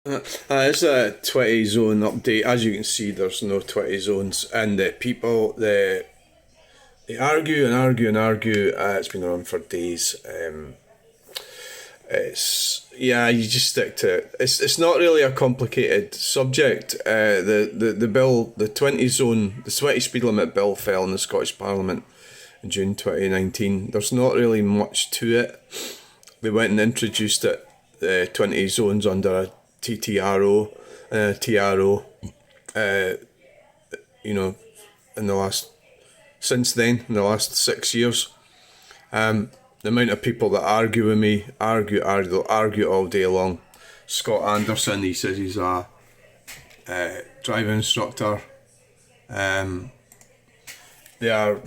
It's a 20 zone update. As you can see, there's no 20 zones, and the people they argue and argue and argue. It's been on for days. It's yeah, you just stick to it. It's not really a complicated subject. The bill, the 20 zone, the 20 speed limit bill fell in the Scottish Parliament in June 2019. There's not really much to it. They went and introduced it, 20 zones under a TTRO, TRO, you know, in the last, since then, in the last 6 years. The amount of people that argue with me, they'll argue all day long. Scott Anderson, he says he's a driving instructor. They are,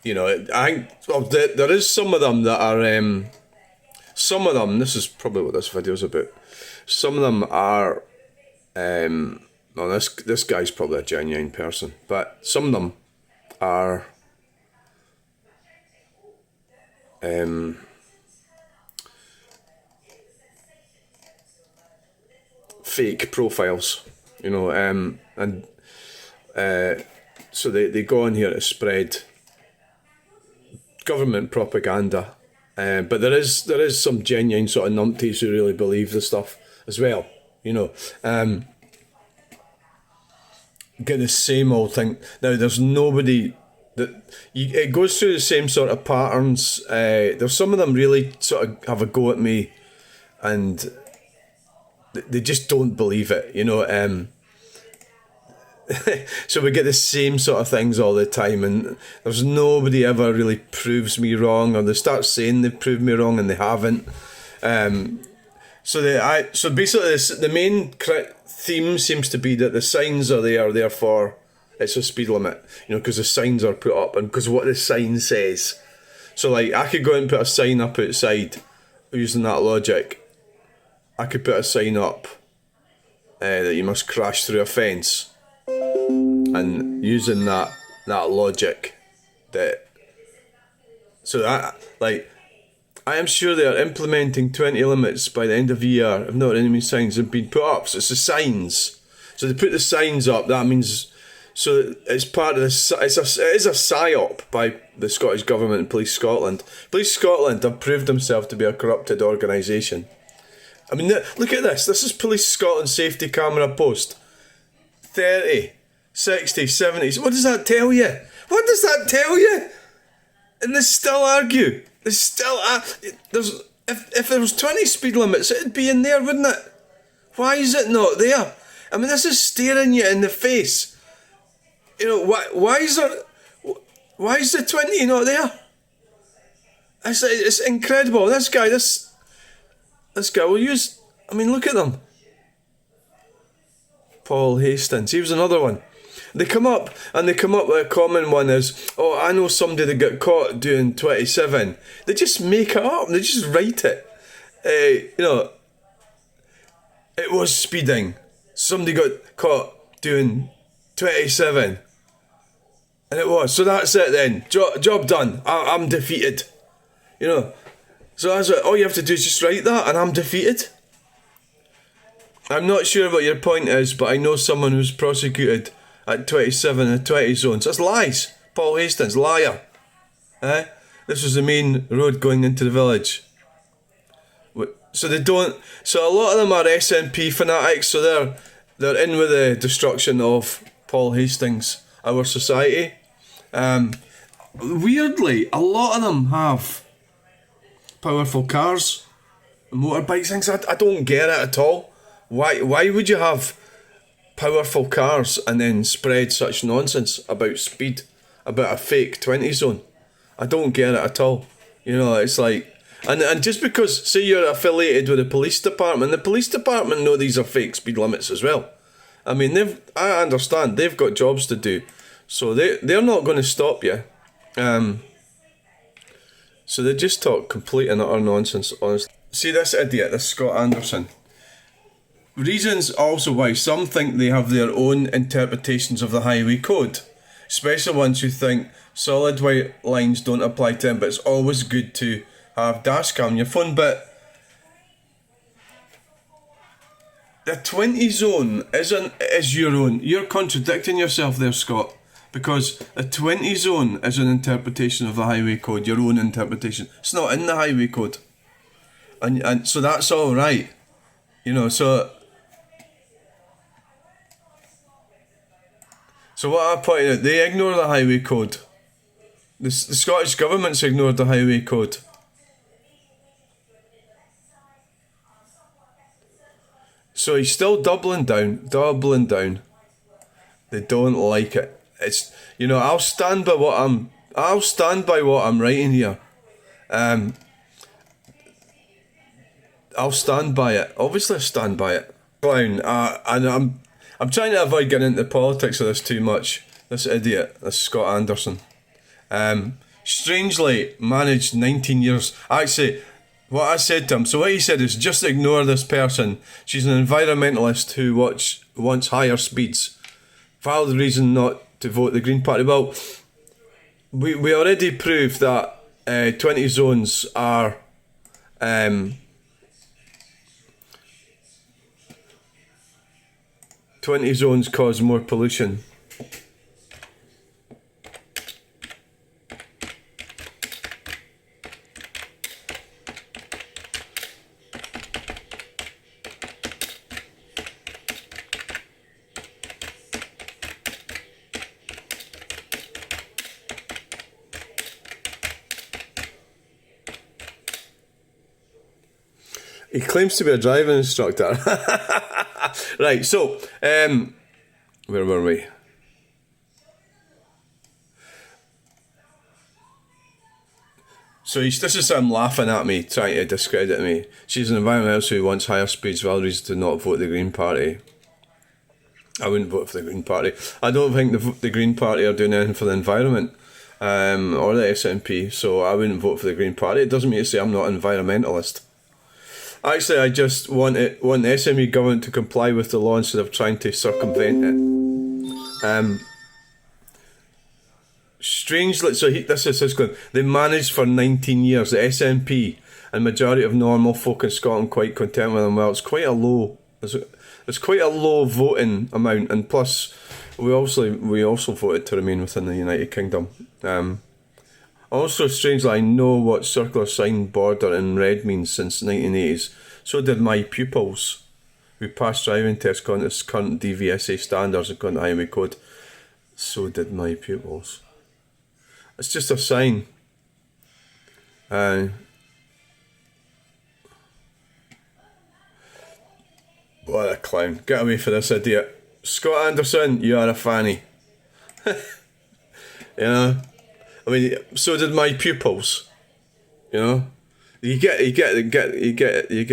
I think, well, there is some of them that are, some of them, this is probably what this video is about, some of them are, well, this guy's probably a genuine person, but some of them are fake profiles, and so they go on here to spread government propaganda, but there is some genuine sort of numpties who really believe the stuff as well, get the same old thing. Now there's nobody that it goes through the same sort of patterns. There's some of them really sort of have a go at me, and they just don't believe it, so we get the same sort of things all the time, and there's nobody ever really proves me wrong, or they start saying they've proved me wrong and they haven't. So basically the main theme seems to be that the signs are there, therefore it's a speed limit, because the signs are put up and because what the sign says. So like, I could go and put a sign up outside using that logic. I could put a sign up that you must crash through a fence, and using that logic, I am sure they are implementing 20 limits by the end of the year if not any signs have been put up. So it's the signs. So they put the signs up. That means, so it's part of this. It is a psyop by the Scottish Government and Police Scotland. Police Scotland have proved themselves to be a corrupted organisation. I mean, look at this. This is Police Scotland safety camera post. 30, 60, 70s. What does that tell you? What does that tell you? And they still argue. They still if there was 20 speed limits, it'd be in there, wouldn't it? Why is it not there? I mean, this is staring you in the face. Why is the 20 not there? It's incredible. This guy will use. I mean, look at them. Paul Hastings. He was another one. They come up with a common one is, oh, I know somebody that got caught doing 27. They just make it up. They just write it. It was speeding. Somebody got caught doing 27. And it was. So that's it then. Job done. I'm defeated. So that's it. All you have to do is just write that and I'm defeated. I'm not sure what your point is, but I know someone who's prosecuted at 27 and 20 zones. That's lies. Paul Hastings, liar. This was the main road going into the village. So they don't. So a lot of them are SNP fanatics. So they're in with the destruction of Paul Hastings, our society. Weirdly, a lot of them have powerful cars, motorbikes, things. I don't get it at all. Why would you have powerful cars and then spread such nonsense about speed, about a fake 20 zone? I don't get it at all. It's like, and just because, say you're affiliated with the police department know these are fake speed limits as well. I mean, I understand they've got jobs to do, so they're not going to stop you. So they just talk complete and utter nonsense, honestly. See this idiot, this Scott Anderson. Reasons also why some think they have their own interpretations of the highway code, especially ones who think solid white lines don't apply to them, but it's always good to have dash cam on your phone. But The 20 zone is your own. You're contradicting yourself there, Scott. Because a 20 zone is an interpretation of the highway code, your own interpretation. It's not in the highway code. And so that's all right. You know, so what I pointed out, they ignore the highway code. The Scottish government's ignored the highway code. So he's still doubling down. They don't like it. It's, you know, I'll stand by what I'm writing here. I'll stand by it. Obviously I stand by it. Clown, and I'm trying to avoid getting into politics of this too much. This idiot, this Scott Anderson. Strangely managed 19 years. Actually, what I said to him, so what he said is just ignore this person. She's an environmentalist who wants higher speeds. Valid reason not to vote the Green Party. Well, we already proved that 20 zones are 20 zones cause more pollution. He claims to be a driving instructor. Right, so, where were we? So this is him laughing at me, trying to discredit me. She's an environmentalist who wants higher speeds, valid reason to not vote the Green Party. I wouldn't vote for the Green Party. I don't think the Green Party are doing anything for the environment, or the SNP, so I wouldn't vote for the Green Party. It doesn't mean to say I'm not an environmentalist. Actually, I just want the SME government to comply with the law instead of trying to circumvent it. Strangely, so this is his claim. They managed for 19 years. The SNP and majority of normal folk in Scotland quite content with them. Well, it's quite a low. It's quite a low voting amount, and plus, we also voted to remain within the United Kingdom. Also, strangely, I know what circular sign border in red means since the 1980s. So did my pupils, who passed driving tests according to current DVSA standards according to highway code. So did my pupils. It's just a sign. What a clown. Get away from this idiot. Scott Anderson, you are a fanny. You know? I mean, so did my pupils. You know, you get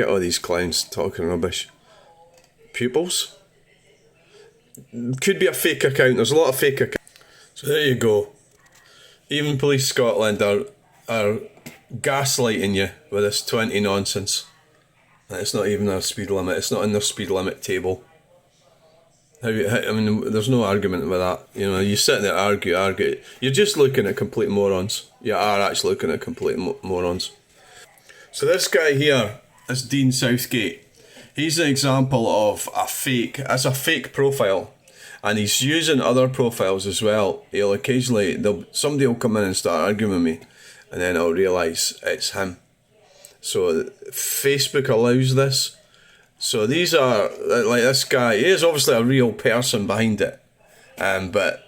all these clowns talking rubbish. Pupils could be a fake account. There's a lot of fake accounts. So there you go. Even Police Scotland are gaslighting you with this 20 nonsense. And it's not even a speed limit. It's not in their speed limit table. I mean, there's no argument with that. You know, you sit there, argue. You're just looking at complete morons. You are actually looking at complete morons. So this guy here is Dean Southgate. He's an example of a fake profile. And he's using other profiles as well. He'll occasionally, somebody will come in and start arguing with me. And then I'll realise it's him. So Facebook allows this. So these are, like this guy, he is obviously a real person behind it. But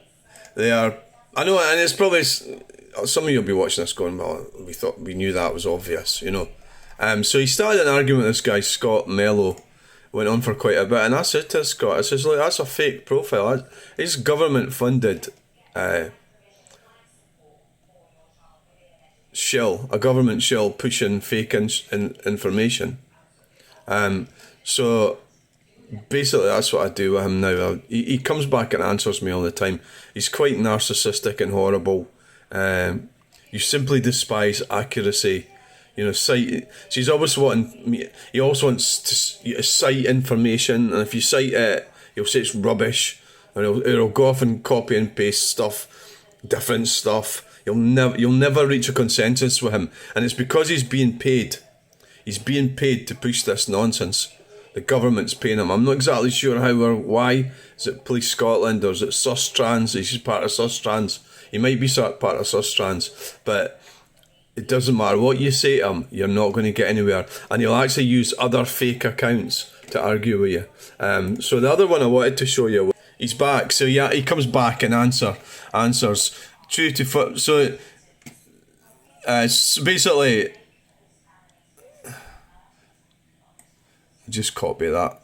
they are, I know, and it's probably, some of you will be watching this going, well, we knew that was obvious, you know. So he started an argument with this guy, Scott Mello, went on for quite a bit. And I said to Scott, I says, look, that's a fake profile. It's government funded a government shill pushing fake information. So basically that's what I do with him now. He comes back and answers me all the time. He's quite narcissistic and horrible. You simply despise accuracy. You know, he's always wanting. He also wants to cite information, and if you cite it, he'll say it's rubbish, and he'll go off and copy and paste stuff, different stuff. You'll never reach a consensus with him, and it's because he's being paid. He's being paid to push this nonsense. The government's paying him. I'm not exactly sure how or why. Is it Police Scotland or is it Sustrans? He's part of Sustrans. He might be part of Sustrans, but it doesn't matter what you say to him, you're not going to get anywhere. And he'll actually use other fake accounts to argue with you. So the other one I wanted to show you, he's back. So yeah, he comes back and answers true to foot. So basically, just copy that.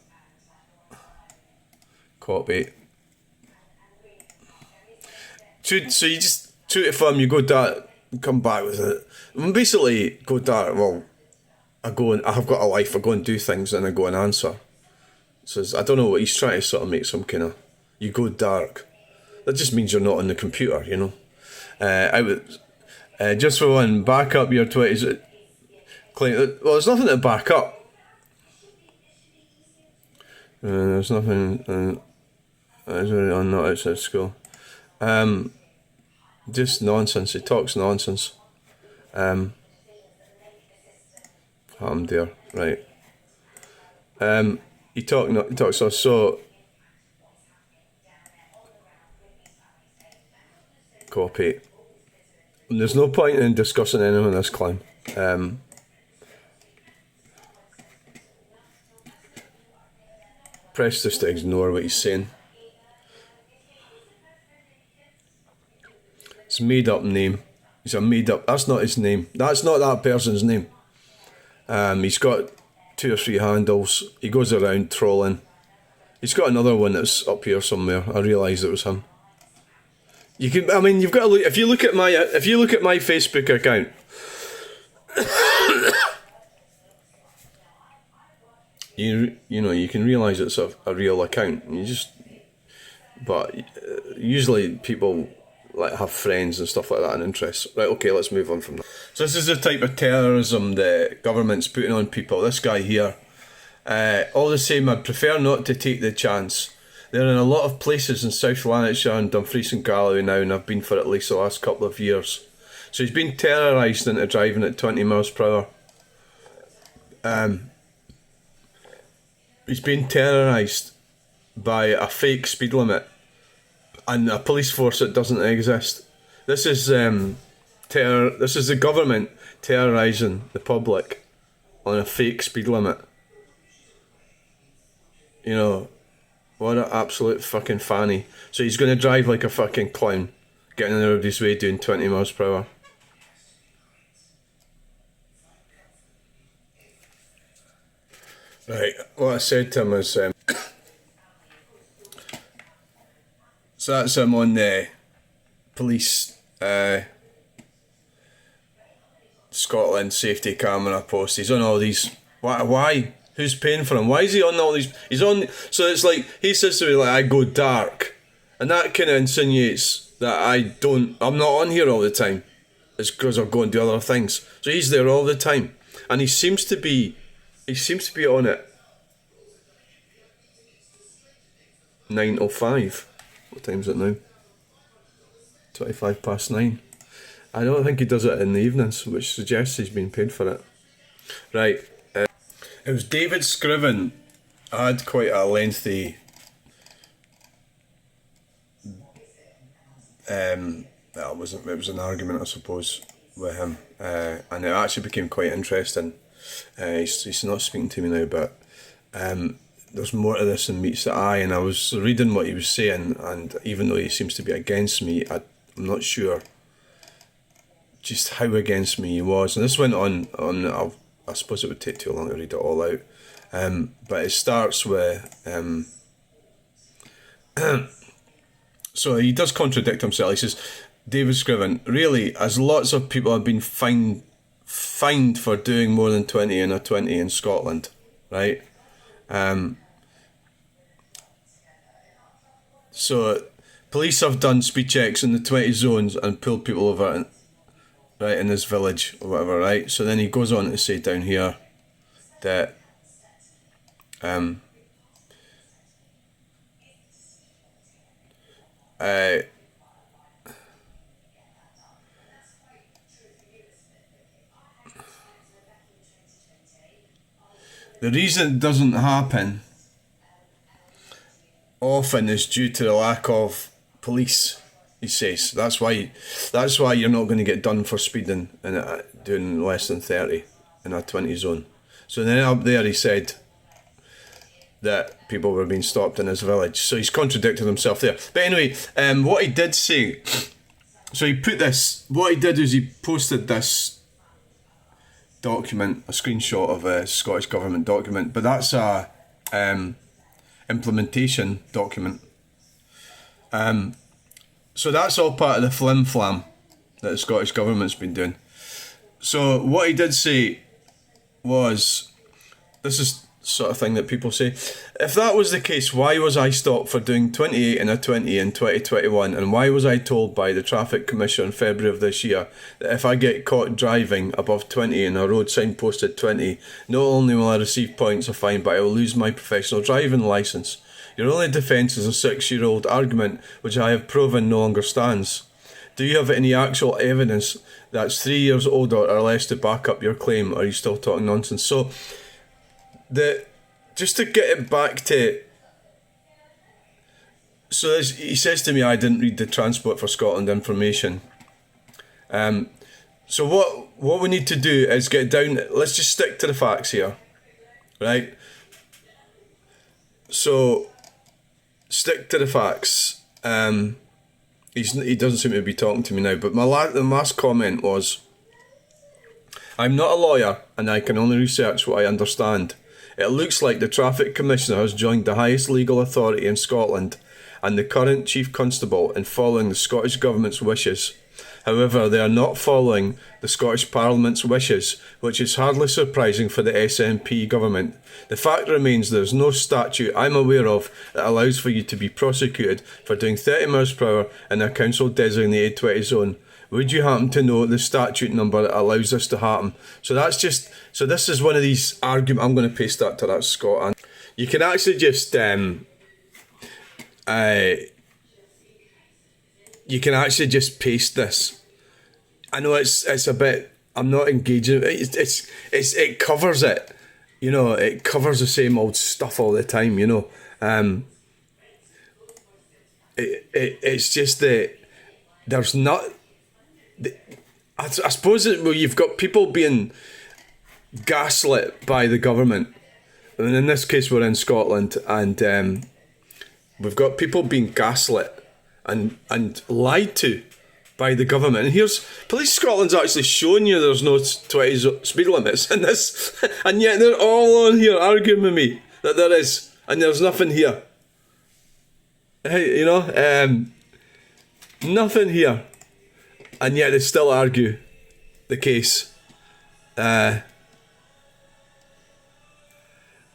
Copy. So you just true to form, you go dark, come back with it. And basically, go dark. Well, I have got a life. I go and do things, and I go and answer. So I don't know what he's trying to sort of make some kind of. You go dark. That just means you're not on the computer, you know. I would just for one, back up your Twitter. Well, there's nothing to back up. There's nothing. I'm not outside school. Just nonsense. He talks nonsense. I'm there, right? He talks so. Copy. And there's no point in discussing anyone in this climb. Press this to ignore what he's saying. It's a made up name. He's a made up. That's not his name. That's not that person's name. He's got 2 or 3 handles. He goes around trolling. He's got another one that's up here somewhere. I realised it was him. You can. I mean, you've got to look. If you look at my Facebook account, you know you can realise it's a real account. But usually people like have friends and stuff like that and interests. Right, okay, let's move on from that. So this is the type of terrorism the government's putting on people. This guy here. All the same, I'd prefer not to take the chance. They're in a lot of places in South Lanarkshire and Dumfries and Galloway now, and I've been for at least the last couple of years. So he's been terrorised into driving at 20 miles per hour. He's been terrorised by a fake speed limit and a police force that doesn't exist. This is This is the government terrorising the public on a fake speed limit. You know, what an absolute fucking fanny. So he's going to drive like a fucking clown, getting in everybody's way doing 20 miles per hour. Right, what I said to him is, so that's him on the police Scotland safety camera post. He's on all these. Why? Who's paying for him? Why is he on all these? He's on. So it's like he says to me, like, I go dark, and that kind of insinuates that I'm not on here all the time. It's because I go and do other things. So he's there all the time, and he seems to be on it. 9:05. What time is it now? 9:25. I don't think he does it in the evenings, which suggests he's been paid for it. Right. It was David Scriven. I had quite a lengthy it was an argument, I suppose, with him, and it actually became quite interesting. He's not speaking to me now, but there's more to this than meets the eye, and I was reading what he was saying, and even though he seems to be against me, I'm not sure just how against me he was. And this went on I suppose it would take too long to read it all out, but it starts with so he does contradict himself. He says, David Scriven, really, as lots of people have been fined for doing more than 20 in a 20 in Scotland, right? So police have done speed checks in the 20 zones and pulled people over right in this village or whatever, right? So then he goes on to say down here that The reason it doesn't happen often is due to the lack of police, he says. That's why you're not going to get done for speeding and doing less than 30 in a 20 zone. So then up there he said that people were being stopped in his village. So he's contradicted himself there. But anyway, what he did say, so he put this, what he did is he posted this document, a screenshot of a Scottish Government document, but that's a implementation document. So that's all part of the flim-flam that the Scottish Government's been doing. So what he did say was, this is sort of thing that people say, if that was the case, why was I stopped for doing 28 in a 20 in 2021, and why was I told by the Traffic Commissioner in February of this year that if I get caught driving above 20 in a road sign posted 20, not only will I receive points or fine, but I will lose my professional driving licence? Your only defence is a 6-year-old argument which I have proven no longer stands. Do you have any actual evidence that's 3 years older or less to back up your claim, or are you still talking nonsense? So just to get it back to, so he says to me, I didn't read the Transport for Scotland information. So what we need to do is get down, let's just stick to the facts here, right? So stick to the facts. He doesn't seem to be talking to me now, but the last comment was, I'm not a lawyer and I can only research what I understand. It looks like the Traffic Commissioner has joined the highest legal authority in Scotland and the current Chief Constable in following the Scottish Government's wishes. However, they are not following the Scottish Parliament's wishes, which is hardly surprising for the SNP government. The fact remains there is no statute I'm aware of that allows for you to be prosecuted for doing 30 miles per hour in a council-designated 20 zone. Would you happen to know the statute number that allows this to happen? So this is one of these arguments. I'm going to paste that to that, Scott. And you can actually just paste this. I know it's a bit, I'm not engaging. It covers it. You know, it covers the same old stuff all the time. You know, it's just that there's not. I suppose you've got people being gaslit by the government, and in this case we're in Scotland, and we've got people being gaslit and lied to by the government. And here's Police Scotland's actually showing you there's no 20 speed limits in this, and yet they're all on here arguing with me that there is, and there's nothing here. Hey, you know, nothing here. And yet they still argue the case. I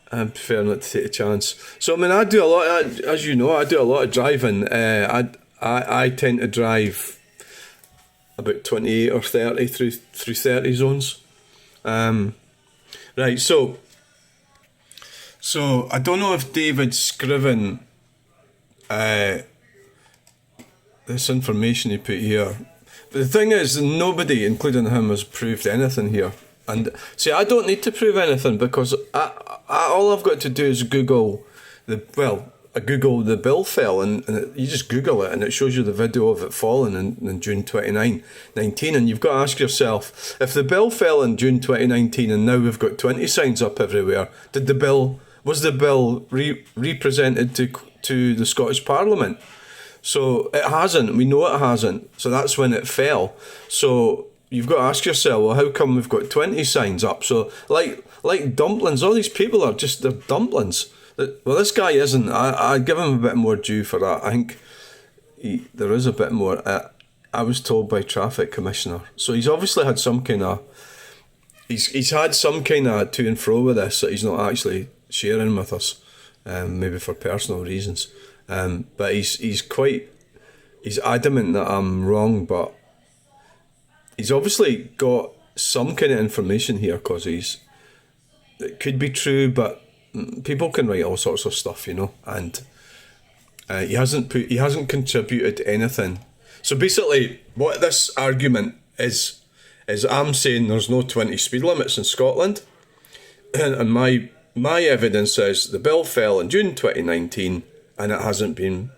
prefer not to take a chance. So I mean, I do a lot. As you know, I do a lot of driving. I tend to drive about 28 or 30 through 30 zones. Right. So I don't know if David Scriven, this information he put here. But the thing is, nobody, including him, has proved anything here. And see, I don't need to prove anything because all I've got to do is Google I Google the bill fell, and you just Google it and it shows you the video of it falling in June 2019. And you've got to ask yourself, if the bill fell in June 2019 and now we've got 20 signs up everywhere, was the bill represented to the Scottish Parliament? So it hasn't. We know it hasn't. So that's when it fell. So you've got to ask yourself, well, how come we've got 20 signs up? So like dumplings, all these people are just, they're dumplings. Well, this guy isn't. I'd give him a bit more due for that. I think there is a bit more. I was told by Traffic Commissioner. So he's obviously had some kind of, he's had some kind of to and fro with this that he's not actually sharing with us, maybe for personal reasons. But he's adamant that I'm wrong, but he's obviously got some kind of information here, because it could be true, but people can write all sorts of stuff, you know, and he hasn't contributed anything. So basically, what this argument is I'm saying there's no 20 speed limits in Scotland, and my my evidence says the bill fell in June 2019 and it hasn't been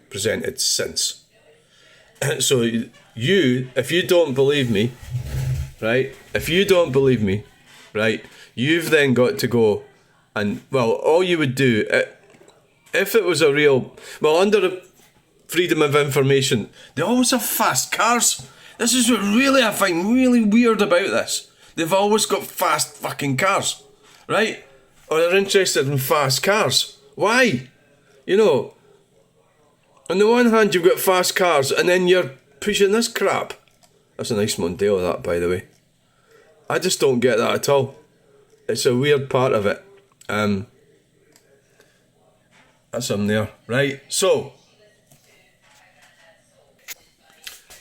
presented since. So if you don't believe me, right, you've then got to go and, well, all you would do, if it was a real, well, under the Freedom of Information, they always have fast cars. This is what really I find really weird about this. They've always got fast fucking cars, right? Or they're interested in fast cars. Why? You know, on the one hand you've got fast cars and then you're pushing this crap. That's a nice Mondeo, that, by the way. I just don't get that at all. It's a weird part of it. That's him there, right? So,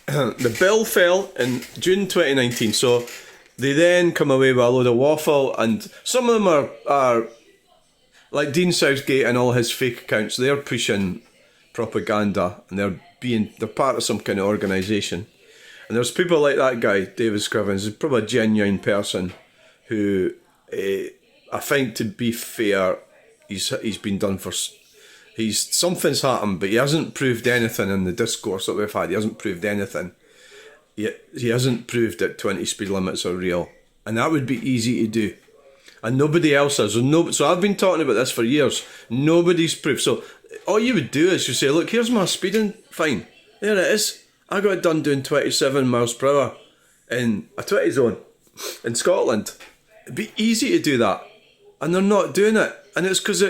the bill fell in June 2019, so they then come away with a load of waffle, and some of them are like Dean Southgate and all his fake accounts. They're pushing propaganda, and they're part of some kind of organisation. And there's people like that guy, David Scrivens, who's probably a genuine person who, I think, to be fair, he's been done for. Something's happened, but he hasn't proved anything in the discourse that we've had. He hasn't proved anything. He hasn't proved that 20 speed limits are real. And that would be easy to do. And nobody else has. So I've been talking about this for years. Nobody's proved. So all you would do is you say, look, here's my speeding fine. There it is. I got it done doing 27 miles per hour in a 20 zone in Scotland. It'd be easy to do that. And they're not doing it. And it's because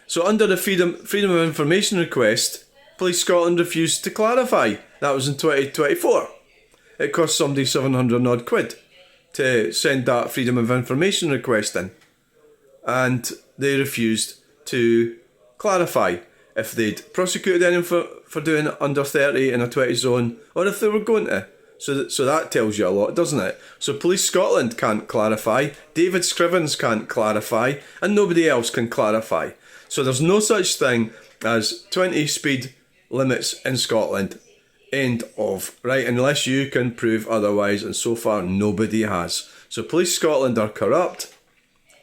So under the Freedom of Information request, Police Scotland refused to clarify. That was in 2024. It cost somebody 700 odd quid to send that Freedom of Information request in. And they refused to clarify if they'd prosecuted anyone for doing it under 30 in a 20 zone, or if they were going to. So that tells you a lot, doesn't it? So Police Scotland can't clarify, David Scrivens can't clarify, and nobody else can clarify. So there's no such thing as 20 speed limits in Scotland. End of. Right, unless you can prove otherwise, and so far nobody has. So Police Scotland are corrupt.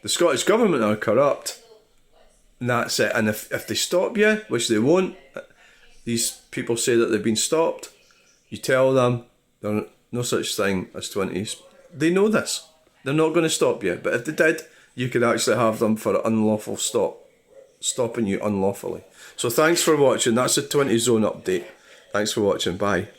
The Scottish Government are corrupt. And that's it. And if they stop you, which they won't, these people say that they've been stopped, you tell them there's no such thing as 20s. They know this. They're not going to stop you. But if they did, you could actually have them for an unlawful stop. Stopping you unlawfully. So thanks for watching. That's a 20 zone update. Thanks for watching. Bye.